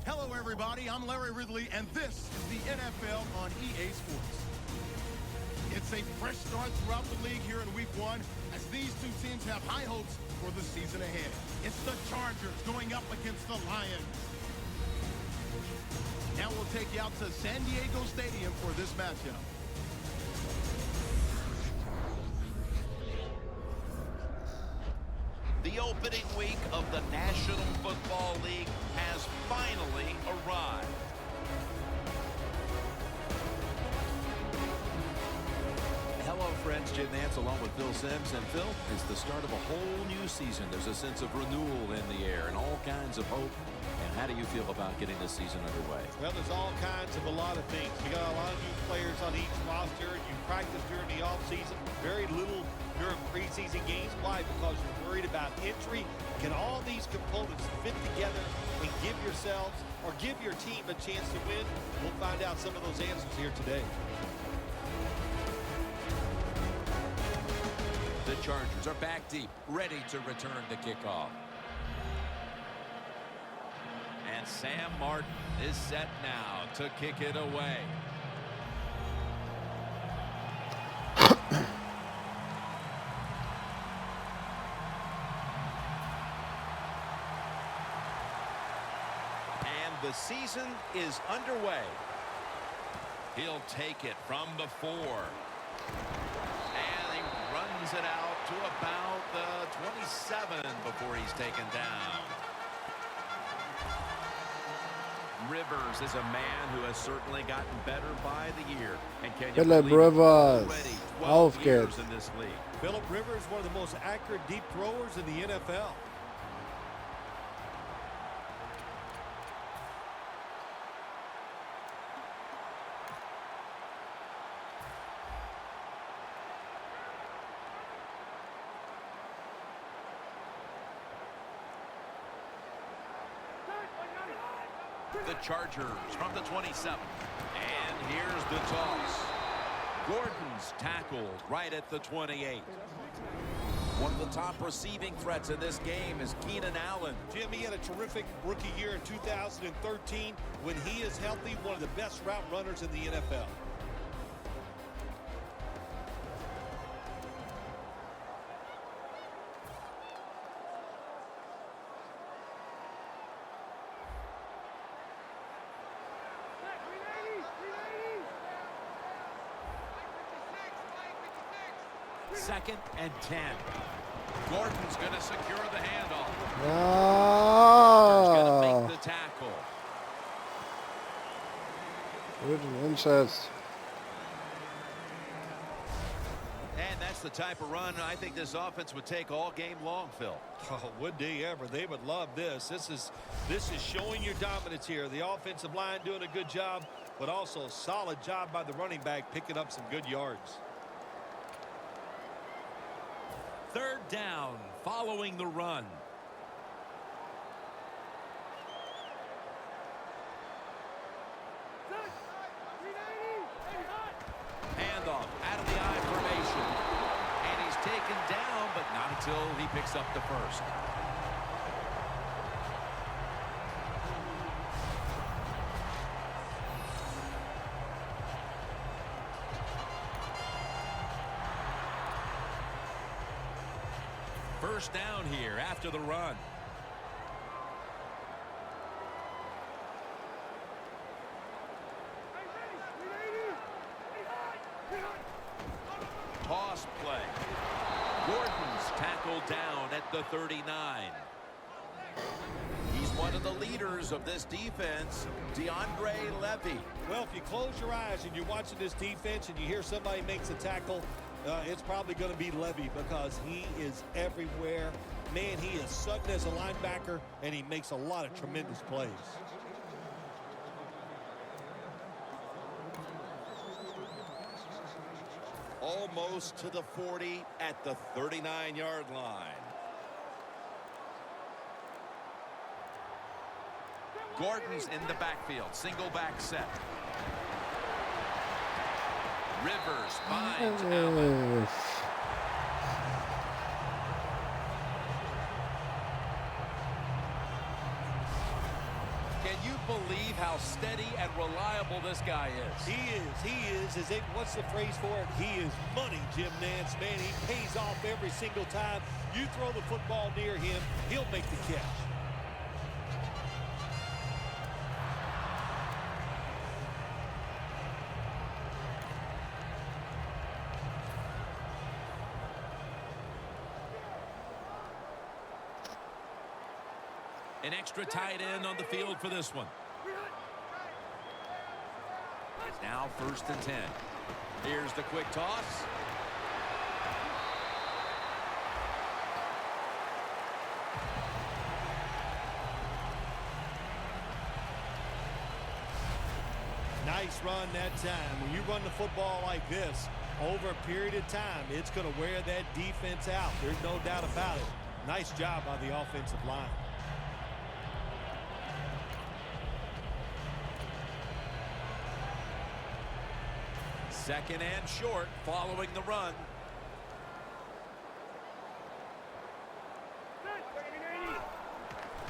Hello, everybody. I'm Larry Ridley, and this is the NFL on EA Sports. It's a fresh start throughout the league here in Week 1 as these two teams have high hopes for the season ahead. It's the Chargers going up against the Lions. Now we'll take you out to San Diego Stadium for this matchup. The opening week of the National Football League has finally arrived. Hello, friends. Jim Nance along with Phil Simms. And Phil, it's the start of a whole new season. There's a sense of renewal in the air and all kinds of hope. And how do you feel about getting this season underway? Well, there's all kinds of a lot of things. You got a lot of new players on each roster. You practice during the offseason. Very little during preseason games. Why? Because you're worried about injury. Can all these components fit together and give yourselves or give your team a chance to win? We'll find out some of those answers here today. The Chargers are back deep, ready to return the kickoff. And Sam Martin is set now to kick it away. And the season is underway. He'll take it from the 4. And he runs it out to about the 27 before he's taken down. Rivers is a man who has certainly gotten better by the year. And can you Philip believe Rivers, already 12 years aufgeht. in this league? Philip Rivers, one of the most accurate deep throwers in the NFL. The Chargers from the 27. And here's the toss. Gordon's tackled right at the 28. One of the top receiving threats in this game is Keenan Allen. Jim, he had a terrific rookie year in 2013. When he is healthy, one of the best route runners in the NFL. Second and 10. Gordon's going to secure the handoff. Going to make the tackle. Good interest. And that's the type of run I think this offense would take all game long, Phil. Oh, would they ever? They would love this. This is showing your dominance here. The offensive line doing a good job, but also a solid job by the running back picking up some good yards. Third down following the run. Handoff out of the I formation. And he's taken down, but not until he picks up the first. First down here after the run. Toss play. Gordon's tackled down at the 39. He's one of the leaders of this defense, DeAndre Levy. Well, if you close your eyes and you're watching this defense and you hear somebody makes a tackle, it's probably going to be Levy because he is everywhere. Man, he is sudden as a linebacker, and he makes a lot of tremendous plays. almost to the 40 at the 39-yard line. Gordon's in the backfield. Single back set. Rivers finds Allen. Can you believe how steady and reliable this guy is? He is. What's the phrase for it? He is money, Jim Nance. Man, he pays off every single time. You throw the football near him, he'll make the catch. An extra tight end on the field for this one. It's now 1st and 10. Here's the quick toss. Nice run that time. When you run the football like this, over a period of time, it's going to wear that defense out. There's no doubt about it. Nice job by the offensive line. Second and short following the run.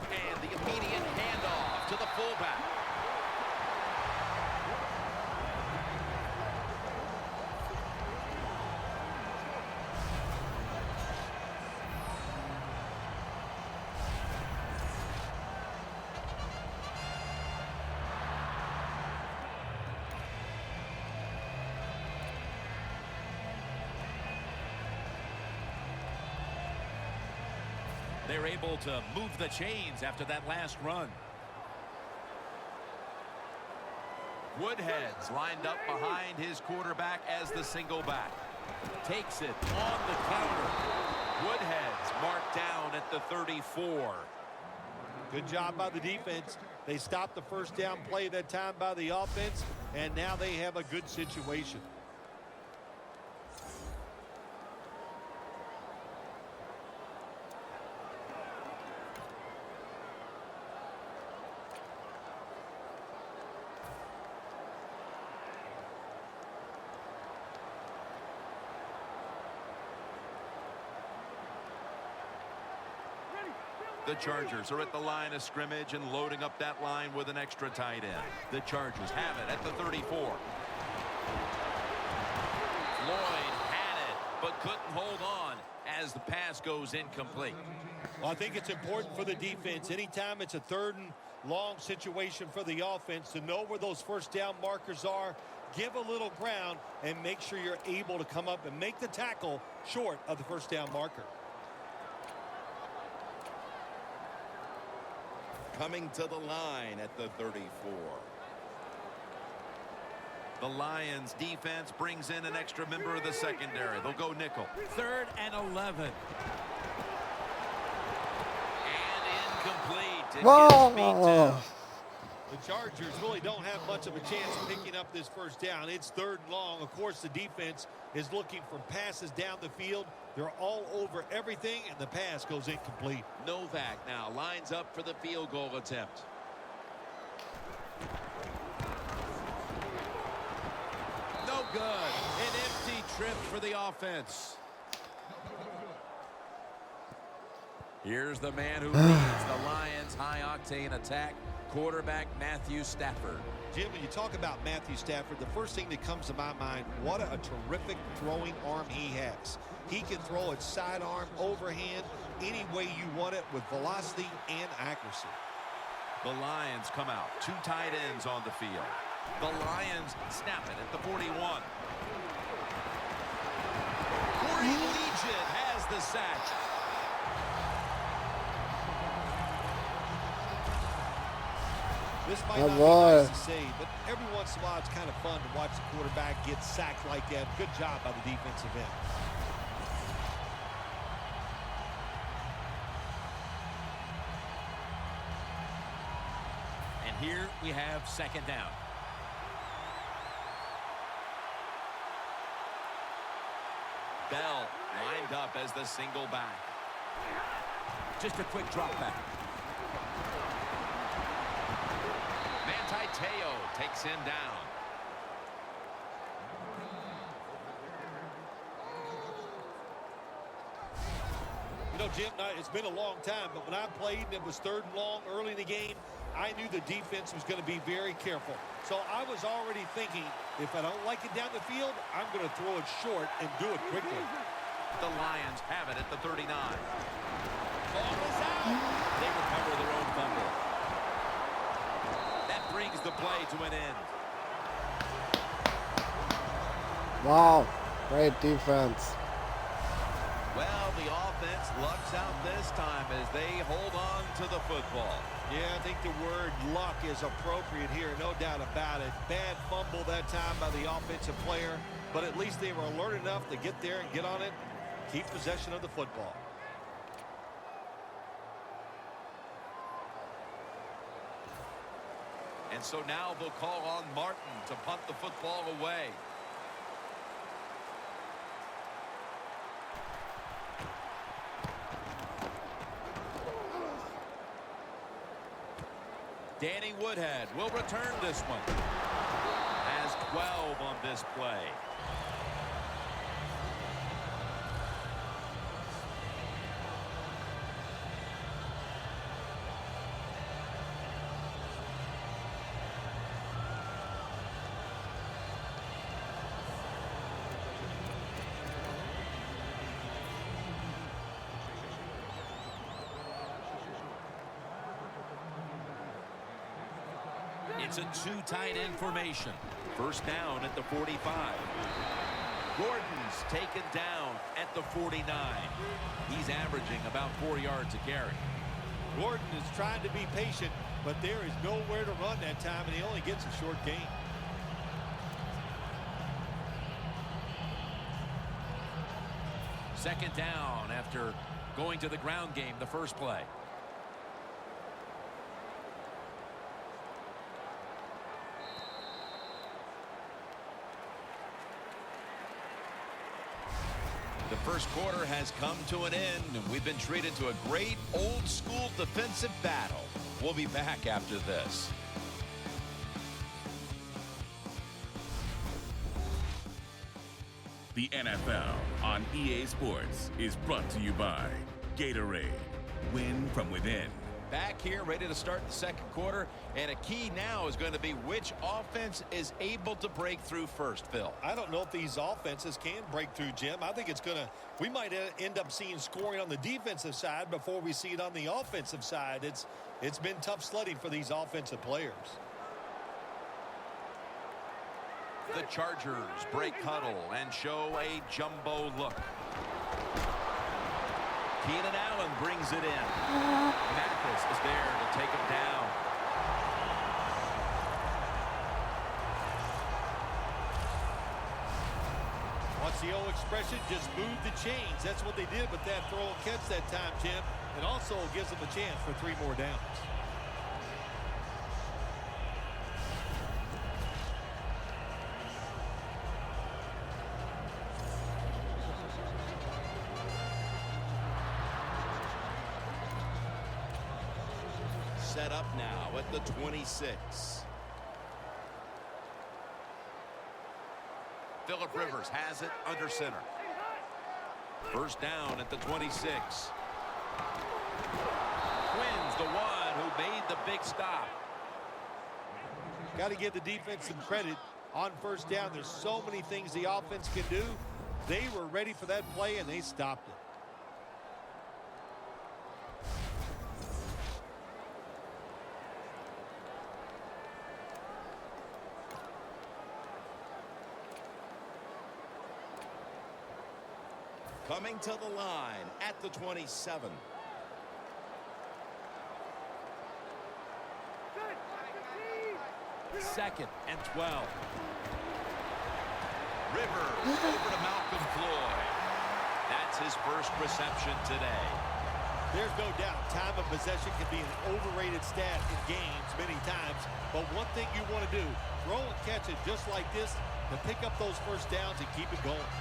And the immediate handoff to the fullback. They're able to move the chains after that last run. Woodhead's lined up behind his quarterback as the single back. Takes it on the counter. Woodhead's marked down at the 34. Good job by the defense. They stopped the first down play that time by the offense, and now they have a good situation. The Chargers are at the line of scrimmage and loading up that line with an extra tight end. The Chargers have it at the 34. Floyd had it, but couldn't hold on as the pass goes incomplete. Well, I think it's important for the defense. Anytime it's a 3rd and long situation for the offense, to know where those first down markers are, give a little ground, and make sure you're able to come up and make the tackle short of the first down marker. Coming to the line at the 34. The Lions defense brings in an extra member of the secondary. They'll go nickel. 3rd and 11. And incomplete. It gives me 2. The Chargers really don't have much of a chance of picking up this first down. It's 3rd and long. Of course, the defense is looking for passes down the field. They're all over everything, and the pass goes incomplete. Novak now lines up for the field goal attempt. No good. An empty trip for the offense. Here's the man who leads the Lions' high-octane attack, quarterback Matthew Stafford. Jim, when you talk about Matthew Stafford, the first thing that comes to my mind, what a terrific throwing arm he has. He can throw it sidearm, overhand, any way you want it with velocity and accuracy. The Lions come out. 2 tight ends on the field. The Lions snap it at the 41. Corey Legion has the sack. This might not be nice to say, but every once in a while it's kind of fun to watch the quarterback get sacked like that. Good job by the defensive end. And here we have 2nd down. Bell lined up as the single back. Just a quick drop back. Teo takes him down. You know, Jim, it's been a long time, but when I played and it was 3rd and long early in the game, I knew the defense was going to be very careful. So I was already thinking, if I don't like it down the field, I'm going to throw it short and do it quickly. The Lions have it at the 39. Ball is out. They recover their own fumble. That brings the play to an end. Wow, great defense. Well, the offense lucks out this time as they hold on to the football. Yeah, I think the word luck is appropriate here, no doubt about it. Bad fumble that time by the offensive player, but at least they were alert enough to get there and get on it, keep possession of the football. And so now they'll call on Martin to punt the football away. Danny Woodhead will return this one. Has 12 on this play. It's a two tight end formation. First down at the 45. Gordon's taken down at the 49. He's averaging about 4 yards a carry. Gordon is trying to be patient, but there is nowhere to run that time, and he only gets a short gain. Second down after going to the ground game the first play. The first quarter has come to an end, and we've been treated to a great old-school defensive battle. We'll be back after this. The NFL on EA Sports is brought to you by Gatorade. Win from within. Back here, ready to start the second quarter, and a key now is going to be which offense is able to break through first, Phil. I don't know if these offenses can break through, Jim. I think we might end up seeing scoring on the defensive side before we see it on the offensive side. It's been tough sledding for these offensive players. The Chargers break huddle and show a jumbo look. Keenan Allen brings it in. Mathis is there to take him down. What's the old expression? Just move the chains. That's what they did with that throw and catch that time, Jim. It also gives them a chance for 3 more downs. Set up now at the 26. Phillip Rivers has it under center. First down at the 26. Quinn's the one who made the big stop. Got to give the defense some credit on first down. There's so many things the offense can do. They were ready for that play, and they stopped it. Coming to the line at the 27. Second and 12. Rivers over to Malcolm Floyd. That's his first reception today. There's no doubt time of possession can be an overrated stat in games many times, but one thing you want to do, throw and catch it just like this to pick up those first downs and keep it going.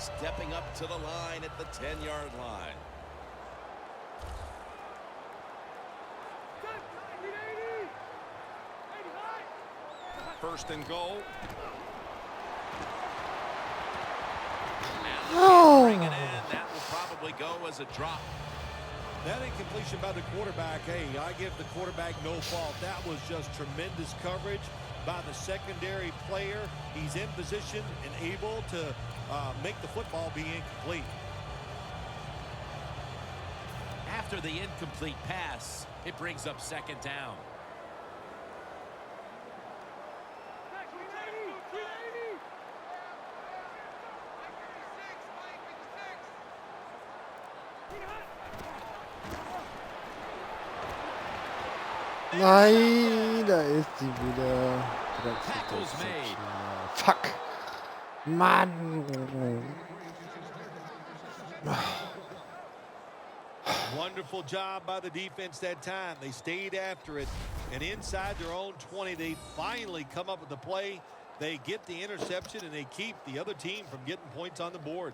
Stepping up to the line at the 10-yard line. First and goal. Oh. Bring it in. That will probably go as a drop. That incompletion by the quarterback, hey, I give the quarterback no fault. That was just tremendous coverage by the secondary player. He's in position and able to make the football be incomplete. After the incomplete pass, it brings up second down. Nein, da ist sie wieder. Tackles made. Fuck. Mann. Wonderful job by the defense that time. They stayed after it, and inside their own 20, they finally come up with the play. They get the interception, and they keep the other team from getting points on the board.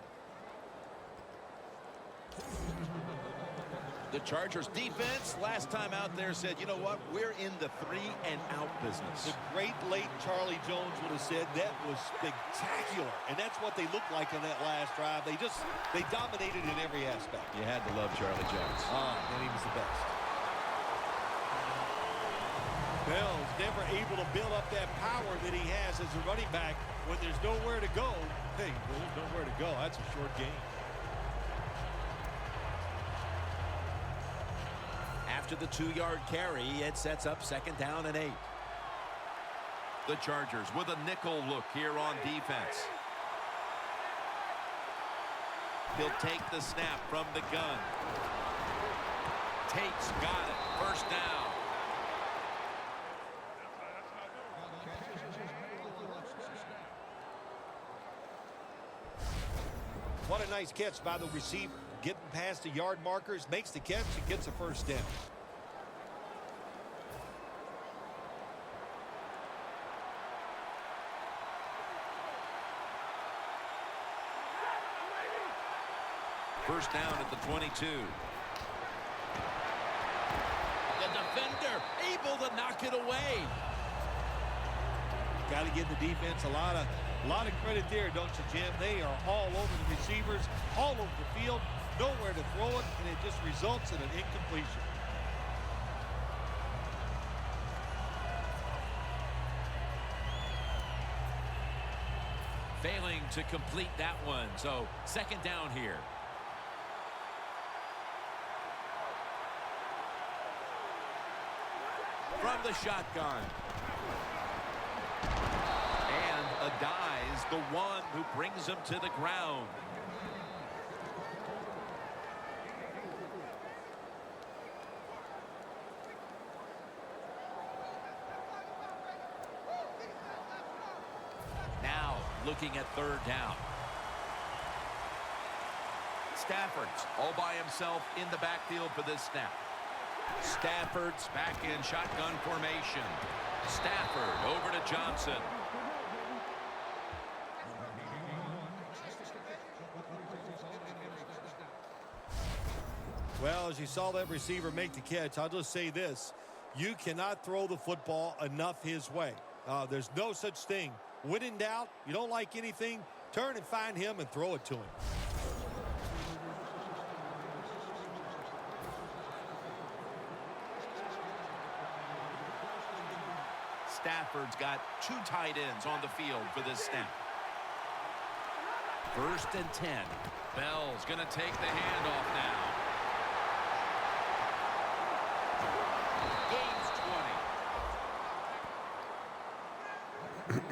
The Chargers defense last time out there said, you know what, we're in the 3-and-out business. The great late Charlie Jones would have said that was spectacular, and that's what they looked like on that last drive. They dominated in every aspect. You had to love Charlie Jones. And he was the best. Bell's never able to build up that power that he has as a running back when there's nowhere to go. Hey, there's nowhere to go. That's a short game. After the 2-yard carry, it sets up second down and 8. The Chargers with a nickel look here on defense. He'll take the snap from the gun. Tate's got it. First down. What a nice catch by the receiver. Getting past the yard markers, makes the catch, and gets a first down. First down at the 22. The defender able to knock it away. Got to give the defense a lot of credit there, don't you, Jim? They are all over the receivers, all over the field, nowhere to throw it, and it just results in an incompletion. Failing to complete that one, so second down here. From the shotgun. And Adai's the one who brings him to the ground. Now looking at third down. Stafford's all by himself in the backfield for this snap. Stafford's back in shotgun formation. Stafford over to Johnson. Well, as you saw that receiver make the catch, I'll just say this. You cannot throw the football enough his way. There's no such thing. When in doubt, you don't like anything, turn and find him and throw it to him. Stafford's got 2 tight ends on the field for this snap. First and 10. Bell's going to take the handoff now. Gains 20.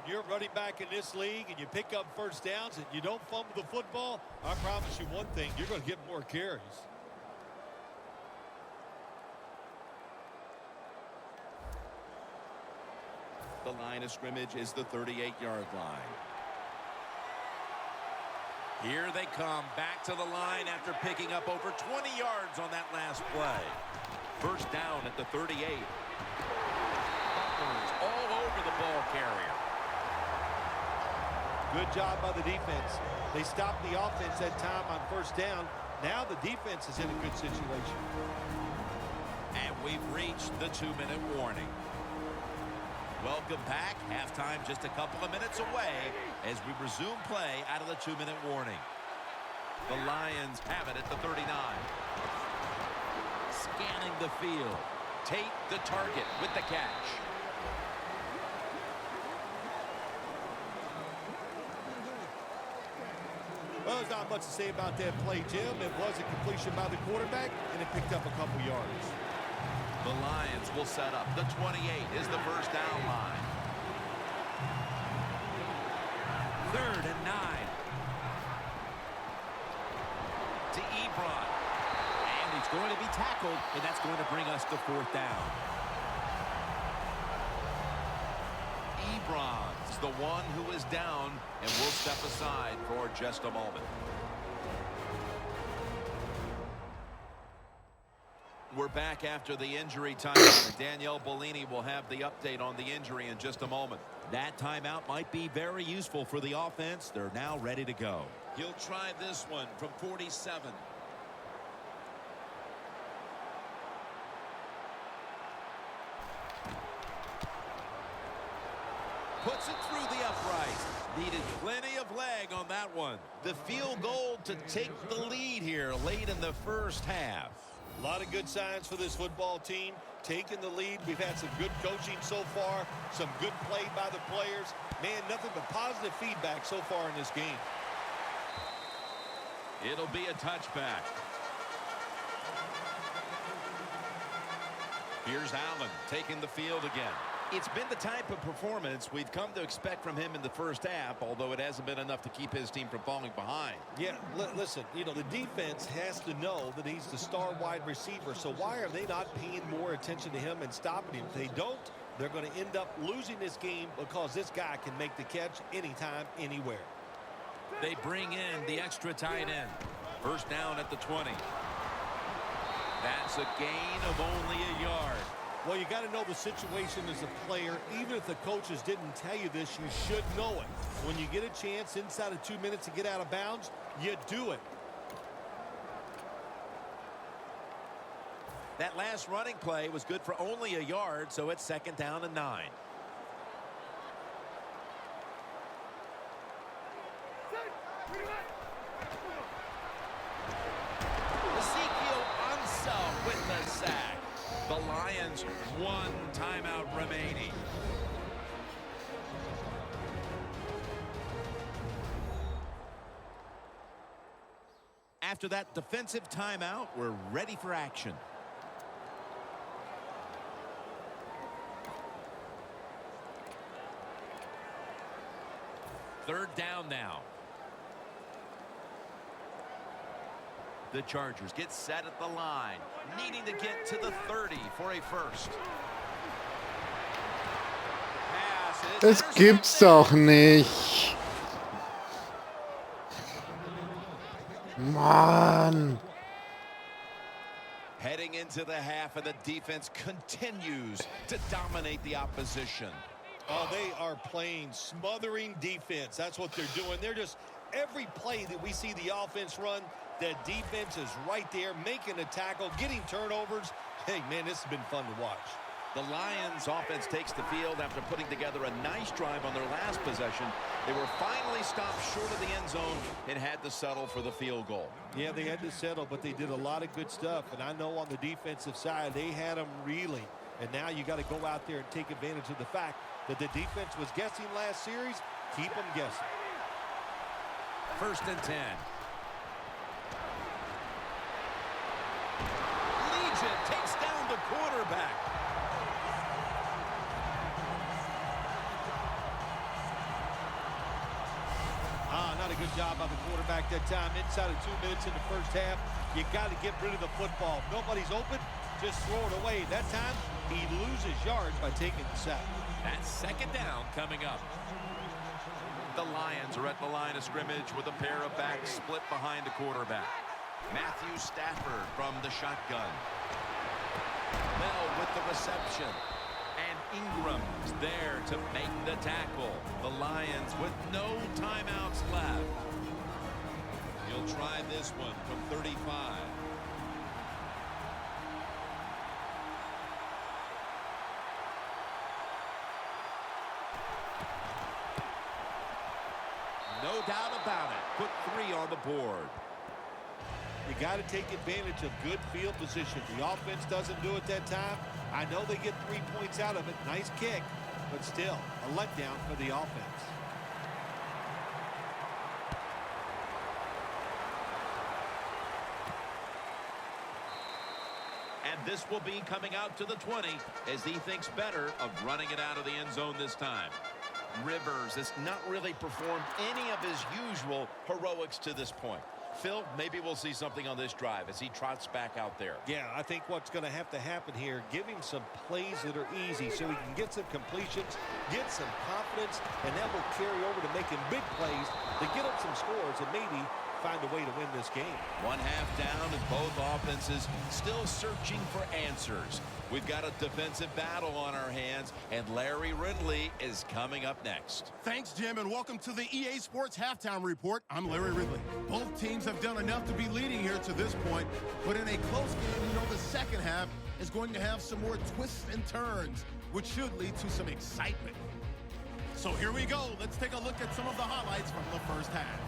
You're running back in this league and you pick up first downs and you don't fumble the football, I promise you one thing, you're going to get more carries. The line of scrimmage is the 38-yard line. Here they come back to the line after picking up over 20 yards on that last play. First down at the 38. Butler's all over for the ball carrier. Good job by the defense. They stopped the offense that time on first down. Now the defense is in a good situation. And we've reached the 2-minute warning. Welcome back. Halftime just a couple of minutes away as we resume play out of the 2-minute warning. The Lions have it at the 39. Scanning the field. Tate the target with the catch. Well, there's not much to say about that play, Jim. It was a completion by the quarterback, and it picked up a couple yards. The Lions will set up. The 28 is the first down line. 3rd and 9. To Ebron. And he's going to be tackled, and that's going to bring us to 4th down. Ebron's the one who is down, and will step aside for just a moment. We're back after the injury timeout. Danielle Bellini will have the update on the injury in just a moment. That timeout might be very useful for the offense. They're now ready to go. He'll try this one from 47. Puts it through the upright. Needed plenty of leg on that one. The field goal to take the lead here late in the first half. A lot of good signs for this football team. Taking the lead. We've had some good coaching so far. Some good play by the players. Man, nothing but positive feedback so far in this game. It'll be a touchback. Here's Allen taking the field again. It's been the type of performance we've come to expect from him in the first half, although it hasn't been enough to keep his team from falling behind. Yeah, listen, you know, the defense has to know that he's the star wide receiver, so why are they not paying more attention to him and stopping him? If they don't, they're going to end up losing this game because this guy can make the catch anytime, anywhere. They bring in the extra tight end. First down at the 20. That's a gain of only a yard. Well, you got to know the situation as a player. Even if the coaches didn't tell you this, you should know it. When you get a chance inside of 2 minutes to get out of bounds, you do it. That last running play was good for only a yard, so it's 2nd down and 9. Ezekiel Ansah with the sack. The Lions, 1 timeout remaining. After that defensive timeout, we're ready for action. Third down now. The Chargers get set at the line, needing to get to the 30 for a first. Es gibt's doch nicht. Mann. Heading into the half, and the defense continues to dominate the opposition. Oh, they are playing smothering defense. That's what they're doing. They're just, every play that we see the offense run, the defense is right there making a tackle, getting turnovers. Hey, man, this has been fun to watch. The Lions offense takes the field after putting together a nice drive on their last possession. They were finally stopped short of the end zone and had to settle for the field goal. Yeah, they had to settle, but they did a lot of good stuff. And I know on the defensive side, they had them reeling. And now you got to go out there and take advantage of the fact that the defense was guessing last series. Keep them guessing. 1st and 10. Legion takes down the quarterback. Not a good job by the quarterback that time. Inside of 2 minutes in the first half, you got to get rid of the football. If nobody's open, just throw it away. That time, he loses yards by taking the sack. That's 2nd down coming up. The Lions are at the line of scrimmage with a pair of backs split behind the quarterback. Matthew Stafford from the shotgun. Bell with the reception. And Ingram's there to make the tackle. The Lions with no timeouts left. He'll try this one from 35. No doubt about it. Put 3 on the board. You got to take advantage of good field position. The offense doesn't do it that time. I know they get 3 points out of it. Nice kick, but still a letdown for the offense. And this will be coming out to the 20 as he thinks better of running it out of the end zone this time. Rivers has not really performed any of his usual heroics to this point. Phil, maybe we'll see something on this drive as he trots back out there. Yeah, I think what's going to have to happen here, give him some plays that are easy so he can get some completions, get some confidence, and that will carry over to making big plays to get up some scores and maybe find a way to win this game. 1 half down and both offenses still searching for answers. We've got a defensive battle on our hands, and Larry Ridley is coming up next. Thanks, Jim, and welcome to the EA Sports Halftime Report. I'm Larry Ridley. Both teams have done enough to be leading here to this point, but in a close game, you know the second half is going to have some more twists and turns, which should lead to some excitement. So here we go. Let's take a look at some of the highlights from the first half.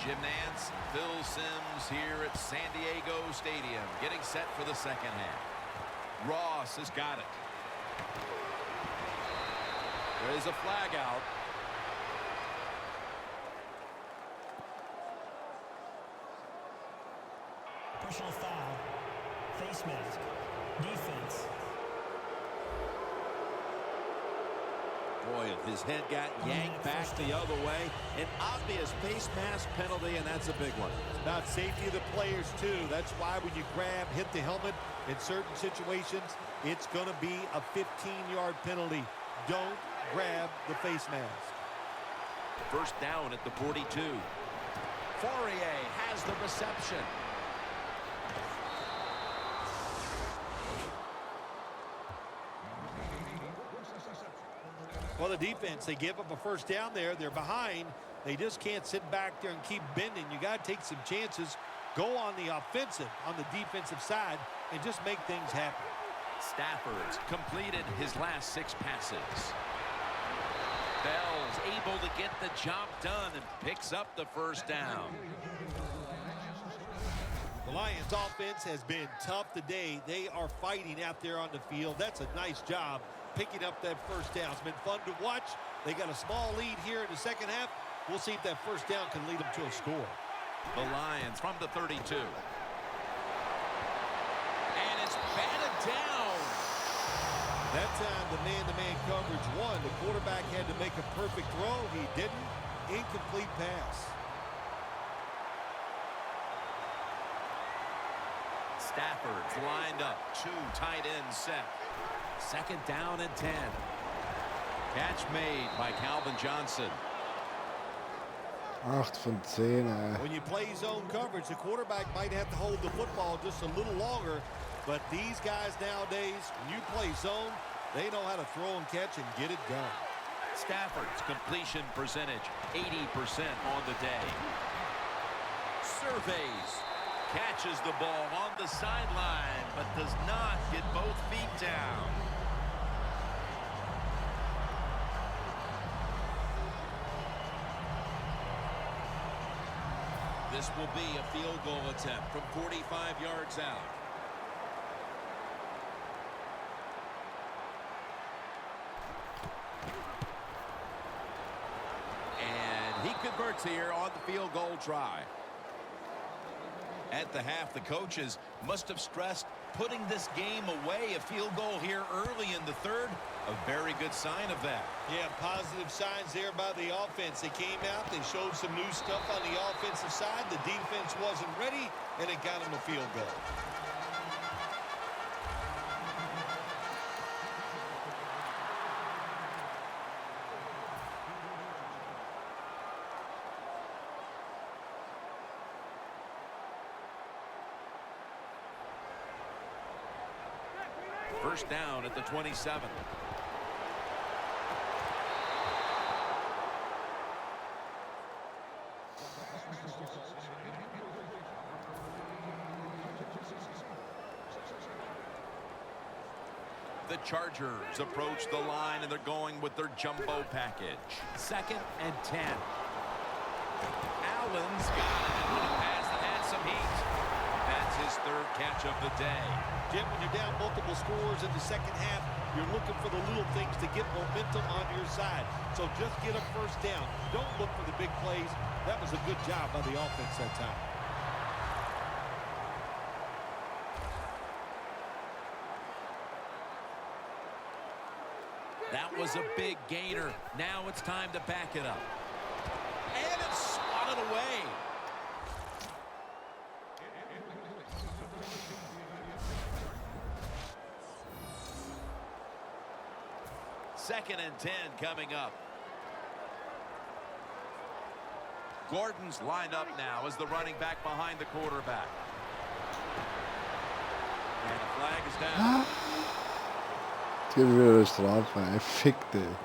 Jim Nance, Phil Simms here at San Diego Stadium, getting set for the second half. Ross has got it. There is a flag out. Personal foul. Face mask. Defense. Boy, his head got yanked back the other way. An obvious face mask penalty, and that's a big one. It's about safety of the players, too. That's why when you grab, hit the helmet in certain situations, it's going to be a 15-yard penalty. Don't grab the face mask. First down at the 42. Fourier has the reception. Well, the defense, they give up a first down there. They're behind. They just can't sit back there and keep bending. You got to take some chances. Go on the offensive, on the defensive side, and just make things happen. Stafford's completed his last 6 passes. Bell's able to get the job done and picks up the first down. The Lions offense has been tough today. They are fighting out there on the field. That's a nice job picking up that first down. It's been fun to watch. They got a small lead here in the second half. We'll see if that first down can lead them to a score. The Lions from the 32. And it's batted down. That time the man-to-man coverage won. The quarterback had to make a perfect throw. He didn't. Incomplete pass. Stafford's lined up. 2 tight ends set. Second down and 10. Catch made by Calvin Johnson. 8 von 10. When you play zone coverage, the quarterback might have to hold the football just a little longer. But these guys nowadays, when you play zone, they know how to throw and catch and get it done. Stafford's completion percentage, 80% on the day. Surveys. Catches the ball on the sideline, but does not get both feet down. This will be a field goal attempt from 45 yards out. And he converts here on the field goal try. At the half, the coaches must have stressed putting this game away. A field goal here early in the third, a very good sign of that. Yeah, positive signs there by the offense. They came out, they showed some new stuff on the offensive side. The defense wasn't ready, and it got them a field goal. First down at the 27. The Chargers approach the line, and they're going with their jumbo package. 2nd and 10. Allen's got it on a pass that had some heat. That's his 3rd catch of the day. Jim, when you're down multiple scores in the second half, you're looking for the little things to get momentum on your side. So just get a first down. Don't look for the big plays. That was a good job by the offense that time. That was a big gainer. Now it's time to back it up. And it's swatted away. Second and 10 coming up. Gordon's lined up now as the running back behind the quarterback. And the flag is down. Det bliver straffe. Jeg fik det.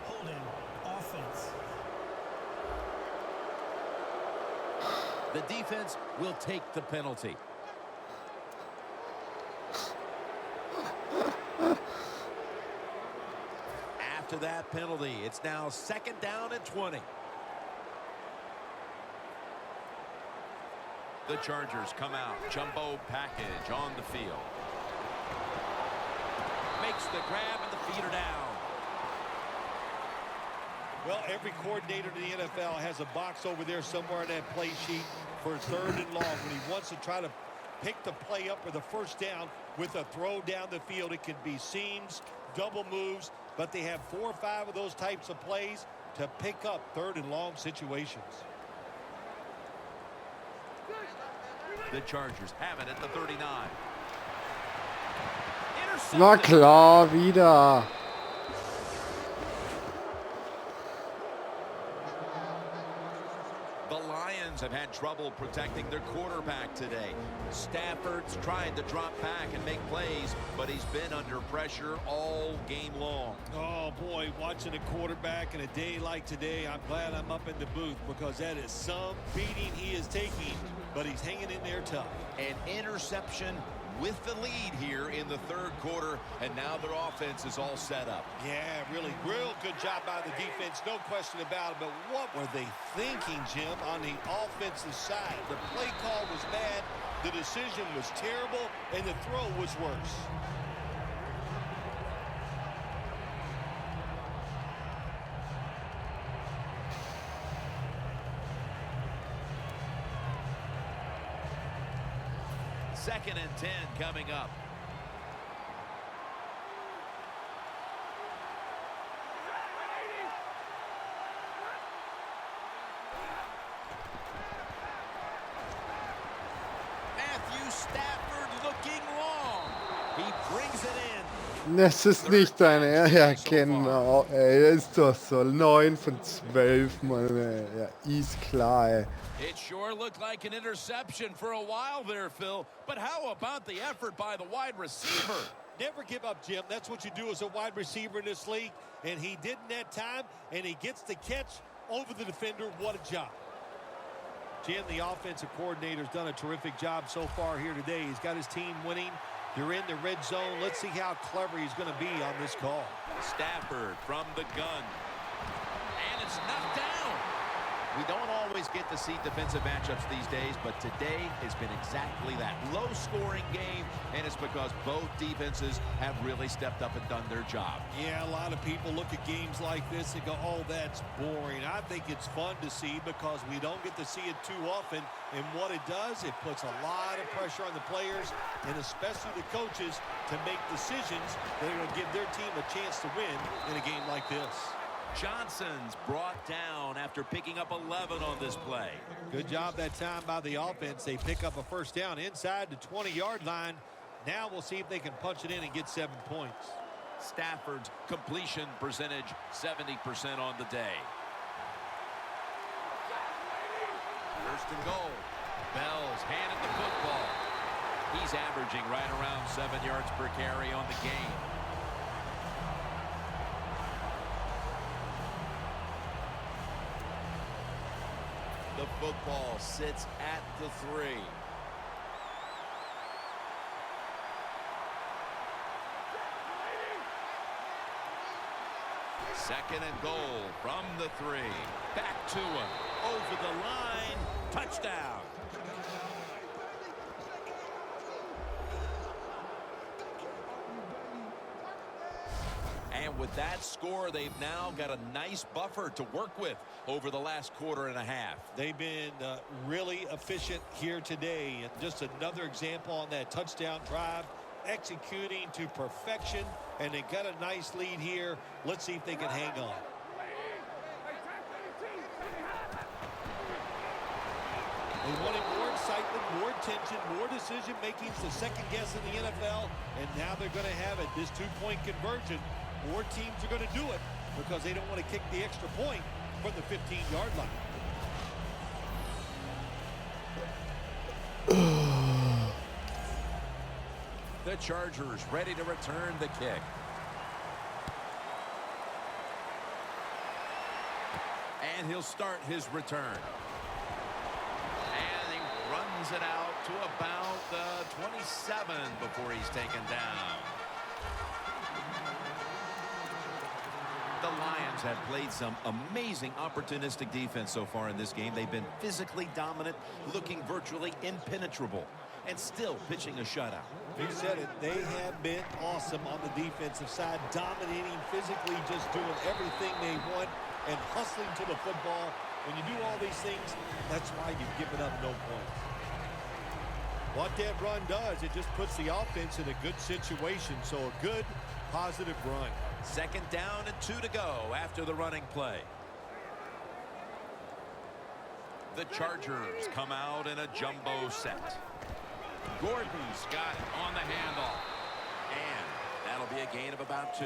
Holding. Offense. The defense will take the penalty. After that penalty, it's now 2nd down and 20. The Chargers come out. Jumbo package on the field. Makes the grab and the feet are down. Well, every coordinator in the NFL has a box over there somewhere in that play sheet for 3rd and long. When he wants to try to pick the play up for the first down with a throw down the field, it could be seams, double moves, but they have 4 or 5 of those types of plays to pick up 3rd and long situations. The Chargers have it at the 39. Na Intercepted. klar, wieder. The Lions have had trouble protecting their quarterback today. Stafford's trying to drop back and make plays, but he's been under pressure all game long. Oh, boy, watching a quarterback in a day like today, I'm glad I'm up in the booth because that is some beating he is taking, but he's hanging in there tough. An interception with the lead here in the 3rd quarter, and now their offense is all set up. Yeah, really, real good job by the defense, no question about it, but what were they thinking, Jim, on the offensive side? The play call was bad, the decision was terrible, and the throw was worse. Second and 10 coming up. Matthew Stafford looking long. He brings it in. Das ist nicht dein Ernst. Ja, genau. Ey, ist doch so. 9 von 12, Mann. Ey. Ja, ist klar, ey. It sure looked like an interception for a while there, Phil. But how about the effort by the wide receiver? Never give up, Jim. That's what you do as a wide receiver in this league. And he didn't that time, and he gets the catch over the defender. What a job. Jim, the offensive coordinator's done a terrific job so far here today. He's got his team winning. They're in the red zone. Let's see how clever he's going to be on this call. Stafford from the gun. And it's knocked down. We don't always get to see defensive matchups these days, but today has been exactly that. Low-scoring game, and it's because both defenses have really stepped up and done their job. Yeah, a lot of people look at games like this and go, oh, that's boring. I think it's fun to see because we don't get to see it too often. And what it does, it puts a lot of pressure on the players and especially the coaches to make decisions that are going to give their team a chance to win in a game like this. Johnson's brought down after picking up 11 on this play. Good job that time by the offense. They pick up a first down inside the 20-yard line. Now we'll see if they can punch it in and get 7 points. Stafford's completion percentage 70% on the day. First and goal. Bell's handed the football. He's averaging right around 7 yards per carry on the game. The football sits at the 3. Second and goal from the 3. Back to him. Over the line. Touchdown. And with that score, they've now got a nice buffer to work with over the last quarter and a half. They've been really efficient here today. And just another example on that touchdown drive, executing to perfection. And they got a nice lead here. Let's see if they can hang on. They wanted more excitement, more tension, more decision-making. It's the second guess in the NFL. And now they're going to have it. This two-point conversion. More teams are going to do it because they don't want to kick the extra point from the 15-yard line. The Chargers ready to return the kick. And he'll start his return. And he runs it out to about the 27 before he's taken down. The Lions have played some amazing opportunistic defense so far in this game. They've been physically dominant, looking virtually impenetrable, and still pitching a shutout. You said it. They have been awesome on the defensive side, dominating physically, just doing everything they want and hustling to the football. When you do all these things, that's why you've given up no points. What that run does, it just puts the offense in a good situation. So a good, positive run. Second down and 2 to go after the running play. The Chargers come out in a jumbo set. Gordon's got it on the handoff. And that'll be a gain of about 2.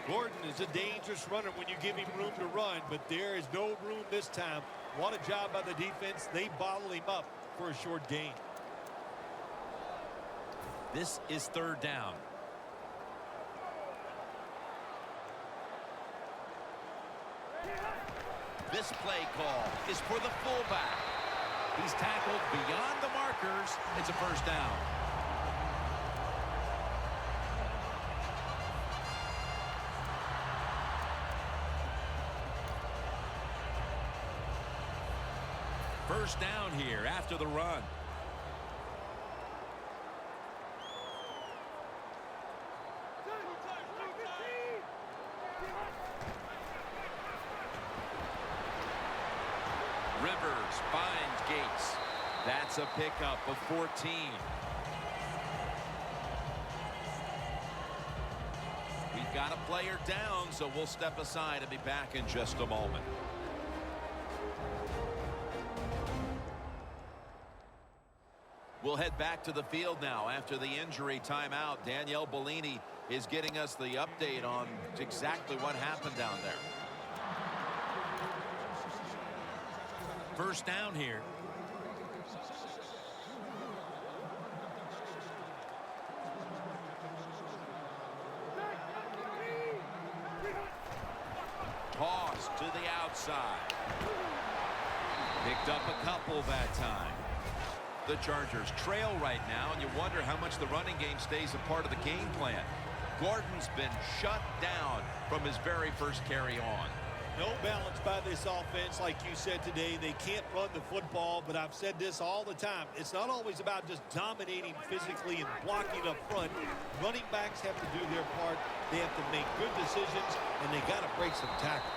Gordon is a dangerous runner when you give him room to run, but there is no room this time. What a job by the defense. They bottle him up for a short gain. This is third down. This play call is for the fullback. He's tackled beyond the markers. It's a first down. First down here after the run. Rivers finds Gates. That's a pickup of 14. We've got a player down, so we'll step aside and be back in just a moment. We'll head back to the field now after the injury timeout. Danielle Bellini is getting us the update on exactly what happened down there. First down here. Toss to the outside. Picked up a couple that time. The Chargers trail right now, and you wonder how much the running game stays a part of the game plan. Gordon's been shut down from his very first carry on. No balance by this offense, like you said today. They can't run the football, but I've said this all the time. It's not always about just dominating physically and blocking up front. Running backs have to do their part. They have to make good decisions, and they got to break some tackles.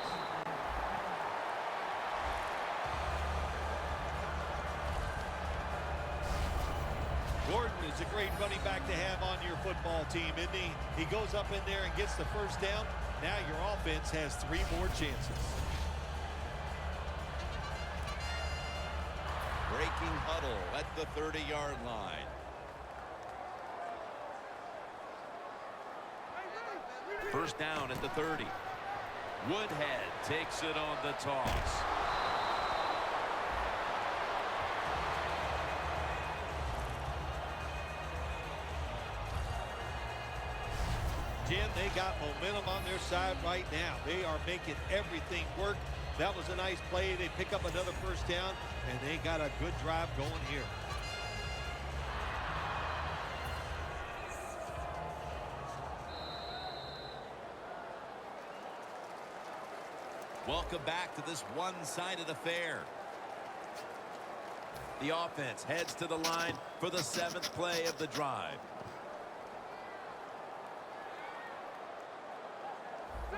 Gordon is a great running back to have on your football team, isn't he? He goes up in there and gets the first down. Now your offense has 3 more chances. Breaking huddle at the 30-yard line. First down at the 30. Woodhead takes it on the toss. Jim, they got momentum on their side right now. They are making everything work. That was a nice play. They pick up another first down, and they got a good drive going here. Welcome back to this one-sided affair. The offense heads to the line for the 7th play of the drive.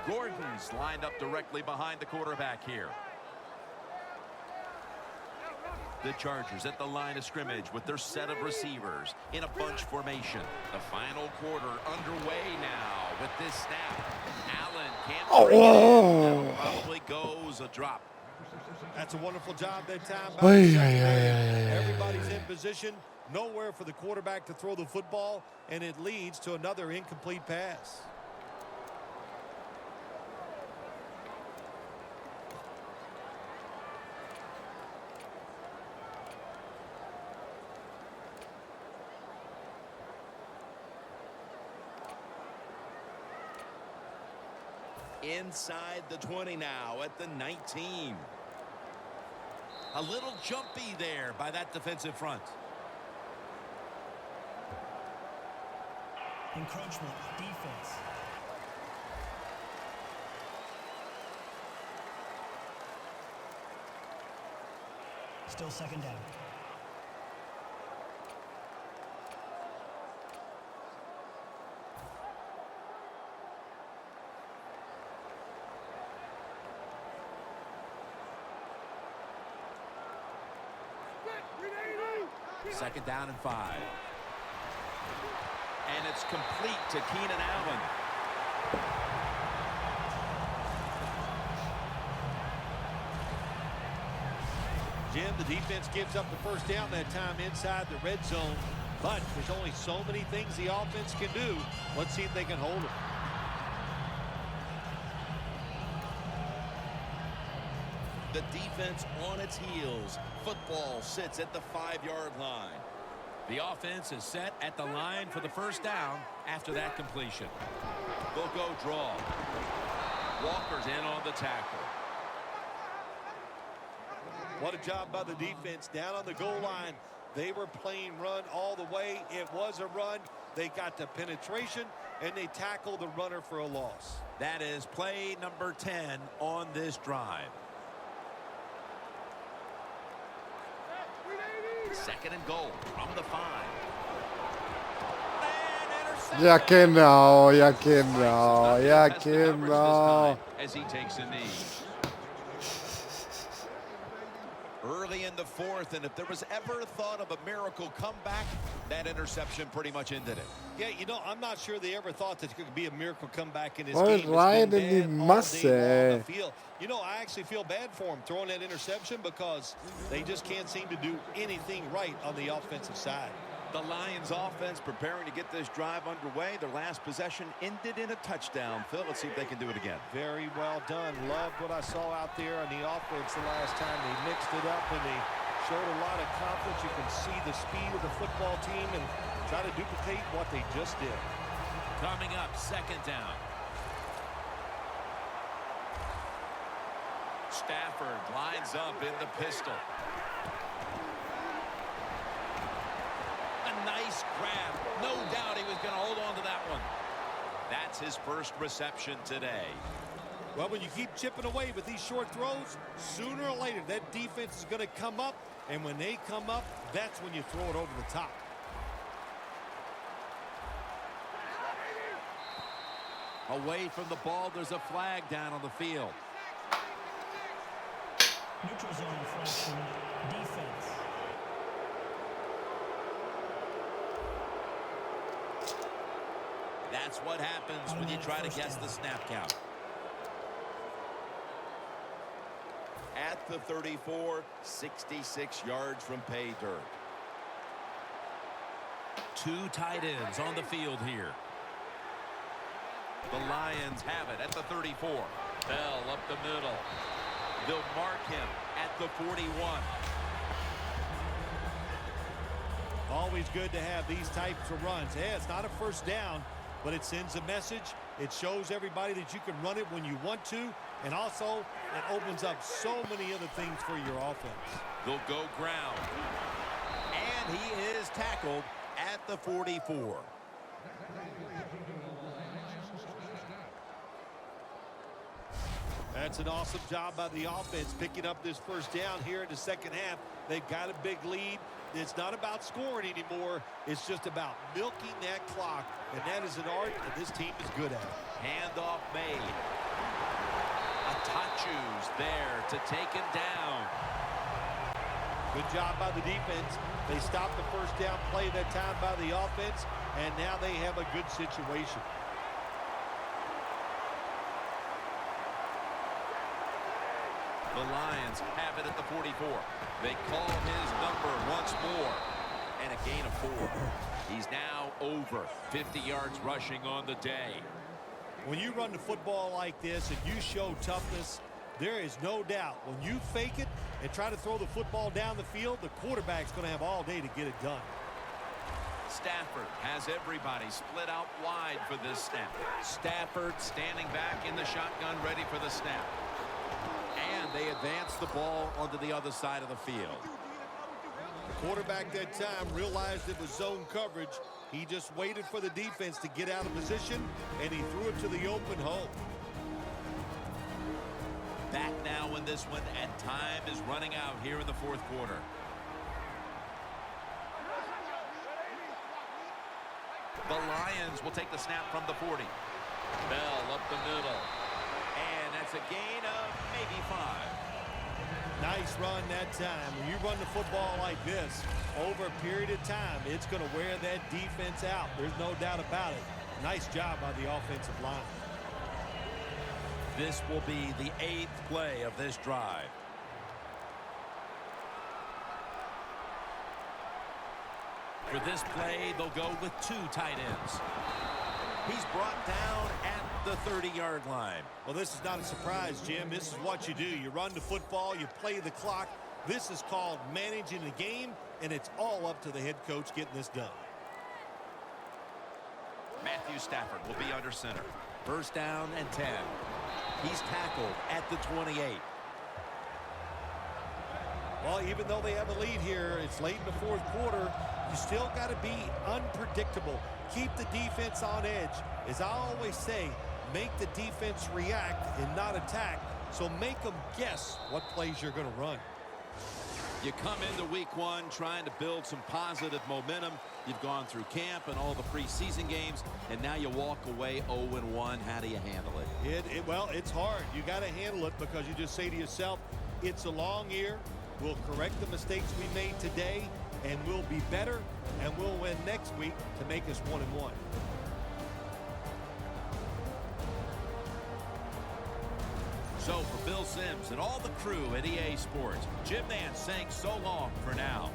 Gordon's lined up directly behind the quarterback here. The Chargers at the line of scrimmage with their set of receivers in a bunch formation. The final quarter underway now with this snap. Allen can't bring it in. That probably goes a drop. That's a wonderful job that time. Ay. Everybody's in position. Nowhere for the quarterback to throw the football, and it leads to another incomplete pass. Inside the 20 now at the 19. A little jumpy there by that defensive front. Encroachment, defense. Still second down. Second down and 5. And it's complete to Keenan Allen. Jim, the defense gives up the first down that time inside the red zone. But there's only so many things the offense can do. Let's see if they can hold it. The defense on its heels. Football sits at the 5-yard line. The offense is set at the line for the first down after that completion. They'll go draw. Walker's in on the tackle. What a job by the defense down on the goal line. They were playing run all the way. It was a run. They got the penetration, and they tackled the runner for a loss. That is play number 10 on this drive. Second and goal from the 5. Ja genau, ja genau, ja genau. As he takes a knee. Early in the 4th, and if there was ever a thought of a miracle comeback, that interception pretty much ended it. Yeah, you know, I'm not sure they ever thought that there could be a miracle comeback in this Voll game. rein It's in die been bad all Masse, day long ey. on the field. You know, I actually feel bad for them throwing that interception because they just can't seem to do anything right on the offensive side. The Lions offense preparing to get this drive underway. Their last possession ended in a touchdown. Phil, let's see if they can do it again. Very well done. Loved what I saw out there on the offense the last time. They mixed it up and they showed a lot of confidence. You can see the speed of the football team and try to duplicate what they just did. Coming up, second down. Stafford lines up in the pistol. A nice grab. No doubt he was going to hold on to that one. That's his first reception today. Well, when you keep chipping away with these short throws, sooner or later that defense is going to come up, and when they come up, that's when you throw it over the top. Away from the ball, there's a flag down on the field. Neutral zone infraction, defense. That's what happens when you try to guess the snap count. At the 34, 66 yards from pay dirt. 2 tight ends on the field here. The Lions have it at the 34. Bell up the middle. They'll mark him at the 41. Always good to have these types of runs. Hey, it's not a first down, but it sends a message It shows everybody that you can run it when you want to, and also it opens up so many other things for your offense. They'll go ground. And he is tackled at the 44. That's an awesome job by the offense picking up this first down here in the second half. They've got a big lead. It's not about scoring anymore. It's just about milking that clock, and that is an art that this team is good at. Handoff made. Atachu's there to take him down. Good job by the defense. They stopped the first down play that time by the offense, and now they have a good situation. The Lions have it at the 44. They call his number once more. And a gain of 4. He's now over 50 yards rushing on the day. When you run the football like this and you show toughness, there is no doubt when you fake it and try to throw the football down the field, the quarterback's going to have all day to get it done. Stafford has everybody split out wide for this snap. Stafford standing back in the shotgun, ready for the snap. And they advance the ball onto the other side of the field. The quarterback that time realized it was zone coverage. He just waited for the defense to get out of position, and he threw it to the open hole. Back now in this one, and time is running out here in the fourth quarter. The Lions will take the snap from the 40. Bell up the middle. And that's a gain of maybe 5. Nice run that time. When you run the football like this, over a period of time, it's going to wear that defense out. There's no doubt about it. Nice job by the offensive line. This will be the 8th play of this drive. For this play, they'll go with 2 tight ends. He's brought down at the 30-yard line. Well, this is not a surprise, Jim. This is what you do. You run the football, you play the clock. This is called managing the game, and it's all up to the head coach getting this done. Matthew Stafford will be under center. First down and 10. He's tackled at the 28. Well, even though they have a lead here, it's late in the fourth quarter. You still got to be unpredictable. Keep the defense on edge. As I always say, make the defense react and not attack. So make them guess what plays you're going to run. You come into week 1 trying to build some positive momentum. You've gone through camp and all the preseason games, and now you walk away 0-1. How do you handle it? Well, it's hard. You got to handle it because you just say to yourself, it's a long year. We'll correct the mistakes we made today, and we'll be better, and we'll win next week to make us 1-1. So for Bill Sims and all the crew at EA Sports, Jim Nance saying so long for now.